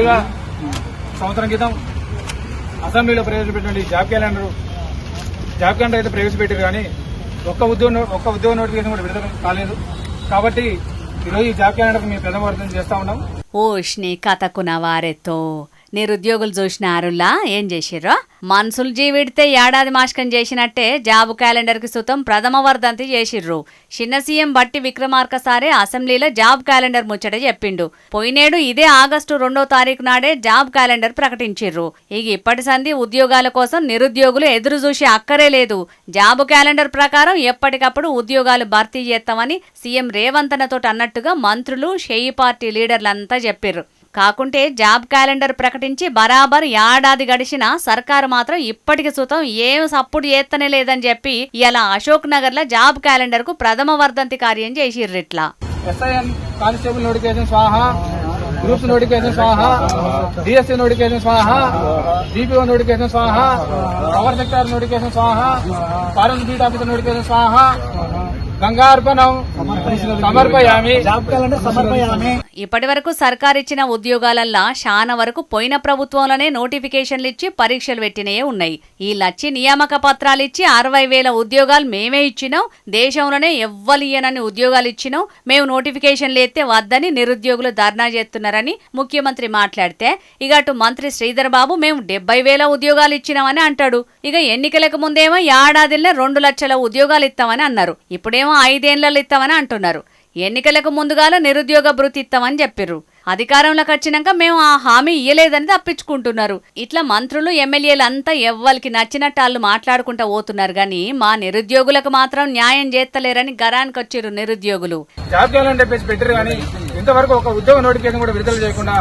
ముందుగా సంవత్సరం క్రితం అసెంబ్లీలో ప్రవేశపెట్టిన జాబ్ క్యాలెండర్ అయితే ప్రవేశపెట్టారు, కానీ ఒక్క ఉద్యోగ నోటిఫికేషన్ కూడా విడుదల కాలేదు. కాబట్టి ఈరోజు ఈ జాబ్ క్యాలెండర్ మేము ప్రథమ వర్ధన చేస్తా ఉన్నాం. ఓష్ని కథకున వారెతో నిరుద్యోగులు చూసినారులా ఏం చేసిర్రో మనుషులు జీవిడితే ఏడాది మాస్కం చేసినట్టే జాబు క్యాలెండర్ కి సుతం ప్రథమ వర్ధంతి చేసిర్రు. చిన్న సీఎం బట్టి విక్రమార్క సారే అసెంబ్లీలో జాబ్ క్యాలెండర్ ముచ్చట చెప్పిండు. పోయినేడు ఇదే ఆగస్టు 2వ తారీఖు నాడే జాబ్ క్యాలెండర్ ప్రకటించిర్రు. ఇక ఇప్పటి సంధి ఉద్యోగాల కోసం నిరుద్యోగులు ఎదురు చూసి అక్కరే లేదు. జాబు క్యాలెండర్ ప్రకారం ఎప్పటికప్పుడు ఉద్యోగాలు భర్తీ చేస్తామని సీఎం రేవంత్ తోటి అన్నట్టుగా మంత్రులు షెయి పార్టీ లీడర్లంతా చెప్పిర్రు. కాకుంటే జాబ్ క్యాలెండర్ ప్రకటించి బరాబర్ ఏడాది గడిచినా సర్కారు మాత్రం ఇప్పటికి సుతం ఏం సప్పుడు చేస్తనే లేదని చెప్పి ఇలా అశోక్ నగర్ లో జాబ్ క్యాలెండర్ కు ప్రథమ వర్ధంతి కార్యం చేసిర్రు. ఇట్లా ఎస్ఐఎన్ కానిస్టేబుల్ నోటిఫికేషన్ స్వాహ, గ్రూప్స్ నోటిఫికేషన్ స్వాహ, డిఎస్సీ నోటిఫికేషన్ స్వాహ, డిపిఓ నోటిఫికేషన్ స్వాహ, పవర్ సెక్టర్ నోటిఫికేషన్ స్వాహ, ఫారెస్ట్ బీట్ ఆఫీసర్ నోటిఫికేషన్ స్వాహ, గంగార్పణం సమర్పయామి. ఇప్పటి వరకు సర్కార్ ఇచ్చిన ఉద్యోగాలల్లా శానా వరకు పోయిన ప్రభుత్వంలోనే నోటిఫికేషన్లు ఇచ్చి పరీక్షలు పెట్టినయే ఉన్నాయి. ఈ లచ్చి నియామక పత్రాలు ఇచ్చి 60,000 ఉద్యోగాలు మేమే ఇచ్చినాం, దేశంలోనే ఎవ్వలియనని ఉద్యోగాలు ఇచ్చినాం, మేము నోటిఫికేషన్లు ఎత్తే వద్దని నిరుద్యోగులు ధర్నా చేస్తున్నారని ముఖ్యమంత్రి మాట్లాడితే ఇక అటు మంత్రి శ్రీధర్ బాబు మేము 70,000 ఉద్యోగాలు ఇచ్చినామని అంటాడు. ఇక ఎన్నికలకు ముందేమో ఏడాదిలో 2 లక్షల ఉద్యోగాలు ఇస్తామని అన్నారు, ఇప్పుడేమో 5 ఏళ్లలో ఇస్తామని అంటున్నారు. ఎన్నికలకు ముందుగాల నిరుద్యోగ భృతి ఇస్తామని చెప్పిర్రు. అధికారంలోకి వచ్చినాక మేము ఆ హామీ ఇయ్యలేదని తప్పించుకుంటున్నారు. ఇట్లా మంత్రులు ఎమ్మెల్యేలంతా ఎవ్వరికి నచ్చినట్టు వాళ్ళు మాట్లాడుకుంటూ పోతున్నారు, గాని మా నిరుద్యోగులకు మాత్రం న్యాయం చేస్తలేరని గరానికి వచ్చిర్రు నిరుద్యోగులు. జాబ్ క్యాలెండర్ పెట్టారు, కానీ ఇంతవరకు ఒక ఉద్యోగ నోటిఫికేషన్ కూడా విడుదల చేయకుండా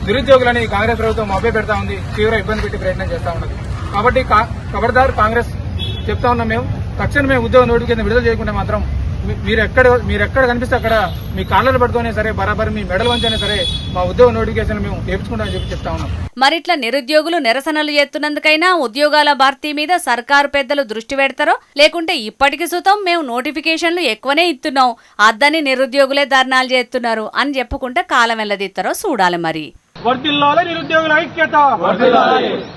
నిరుద్యోగులని కాంగ్రెస్ ప్రభుత్వం మభ్య పెడతా ఉంది, తీవ్ర ఇబ్బంది పెట్టి ప్రయత్నం చేస్తా ఉన్నది. కాబట్టి ఖబర్దార్ కాంగ్రెస్ చెప్తా ఉన్నాం, మేము తక్షణమే ఉద్యోగ నోటిఫికేషన్ విడుదల చేయకుండా మాత్రం మీరు ఎక్కడ కనిపిస్తే అక్కడ మీ కాళ్ళలు పట్టుకునే సరే, బరాబర్ మీ మెడలు వంచైనా సరే మా ఉద్యోగ నోటిఫికేషన్ మేము నేర్చుకుంటామని చెప్పి చెప్తా ఉన్నాం. మరిట్లా నిరుద్యోగులు నిరసనలు చేస్తున్నందుకైనా ఉద్యోగాల భర్తీ మీద సర్కారు పెద్దలు దృష్టి పెడతారో లేకుంటే ఇప్పటికి సుతం మేము నోటిఫికేషన్లు ఎక్కువనే ఇస్తున్నాం అద్దని నిరుద్యోగులే ధర్నాలు చేస్తున్నారు అని చెప్పుకుంటే కాలం వెళ్ళదిస్తారో చూడాలి. మరి వర్ధిల్లాలి నిరుద్యోగుల ఐక్యత,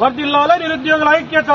వర్ధిల్లాలి నిరుద్యోగుల ఐక్యత.